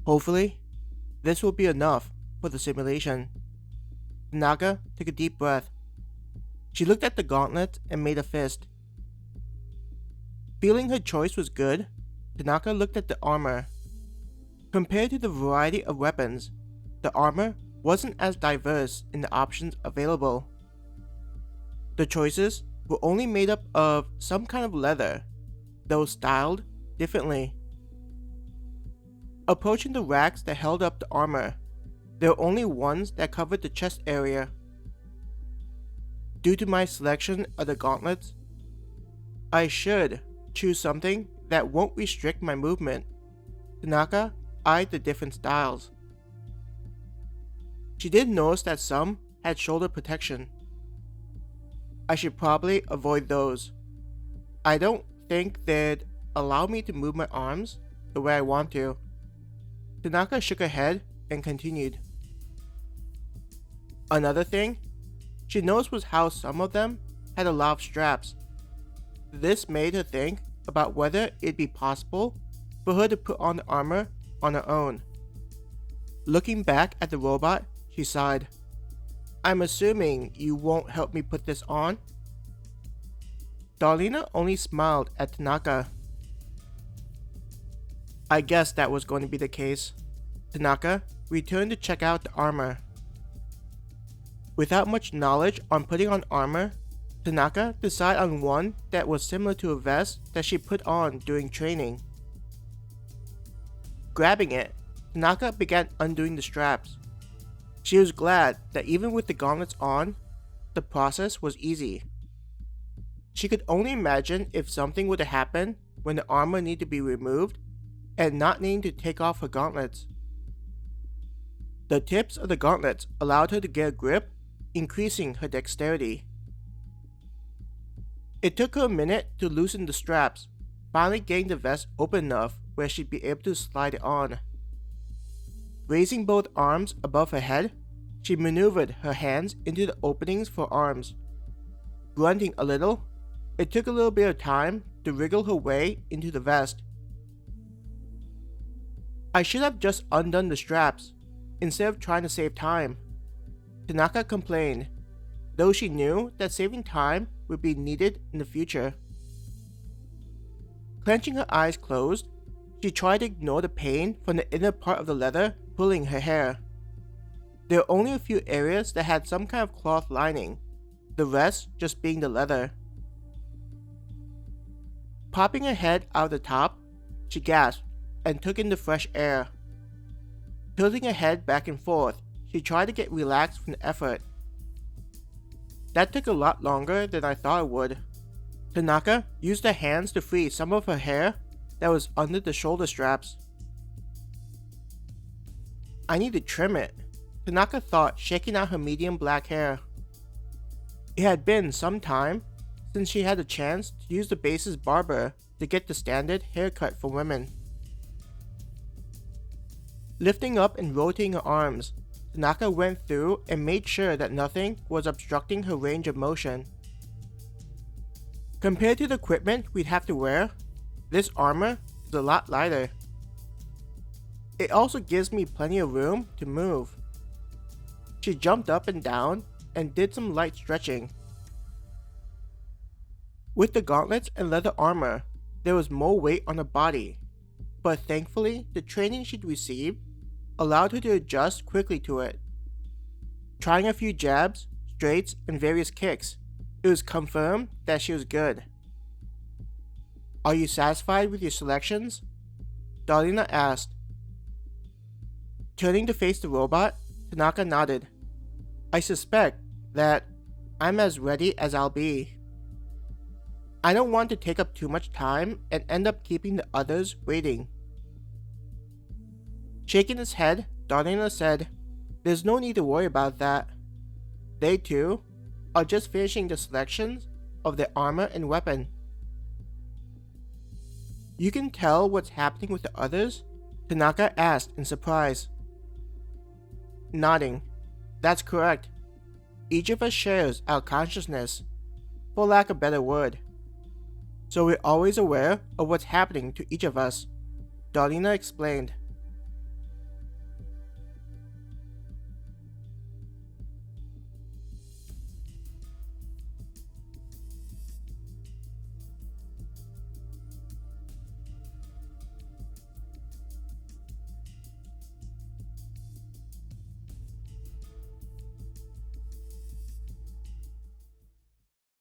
Hopefully, this will be enough for the simulation. Tanaka took a deep breath. She looked at the gauntlet and made a fist. Feeling her choice was good, Tanaka looked at the armor. Compared to the variety of weapons, the armor wasn't as diverse in the options available. The choices were only made up of some kind of leather, though styled differently. Approaching the racks that held up the armor, there were only ones that covered the chest area. Due to my selection of the gauntlets, I should choose something that won't restrict my movement. Tanaka eyed the different styles. She did notice that some had shoulder protection. I should probably avoid those. I don't think they'd allow me to move my arms the way I want to. Tanaka shook her head and continued. Another thing she noticed was how some of them had a lot of straps. This made her think about whether it'd be possible for her to put on the armor on her own. Looking back at the robot, she sighed. I'm assuming you won't help me put this on? Darlena only smiled at Tanaka. I guessed that was going to be the case. Tanaka returned to check out the armor. Without much knowledge on putting on armor, Tanaka decided on one that was similar to a vest that she put on during training. Grabbing it, Tanaka began undoing the straps. She was glad that even with the gauntlets on, the process was easy. She could only imagine if something were to happen when the armor needed to be removed and not needing to take off her gauntlets. The tips of the gauntlets allowed her to get a grip, increasing her dexterity. It took her a minute to loosen the straps, finally getting the vest open enough where she'd be able to slide it on. Raising both arms above her head, she maneuvered her hands into the openings for arms. Grunting a little, it took a little bit of time to wriggle her way into the vest. I should have just undone the straps, instead of trying to save time, Tanaka complained, though she knew that saving time would be needed in the future. Clenching her eyes closed, she tried to ignore the pain from the inner part of the leather pulling her hair. There were only a few areas that had some kind of cloth lining, the rest just being the leather. Popping her head out of the top, she gasped and took in the fresh air. Tilting her head back and forth, she tried to get relaxed from the effort. That took a lot longer than I thought it would. Tanaka used her hands to free some of her hair that was under the shoulder straps. I need to trim it, Tanaka thought, shaking out her medium black hair. It had been some time since she had a chance to use the base's barber to get the standard haircut for women. Lifting up and rotating her arms, Tanaka went through and made sure that nothing was obstructing her range of motion. Compared to the equipment we'd have to wear, this armor is a lot lighter. It also gives me plenty of room to move. She jumped up and down and did some light stretching. With the gauntlets and leather armor, there was more weight on her body, but thankfully the training she'd received allowed her to adjust quickly to it. Trying a few jabs, straights, and various kicks, it was confirmed that she was good. Are you satisfied with your selections? Darlena asked. Turning to face the robot, Tanaka nodded. I suspect that I'm as ready as I'll be. I don't want to take up too much time and end up keeping the others waiting. Shaking his head, Darlena said, There's no need to worry about that. They too are just finishing the selections of their armor and weapon. You can tell what's happening with the others? Tanaka asked in surprise. Nodding. That's correct. Each of us shares our consciousness, for lack of a better word. So we're always aware of what's happening to each of us, Darlena explained.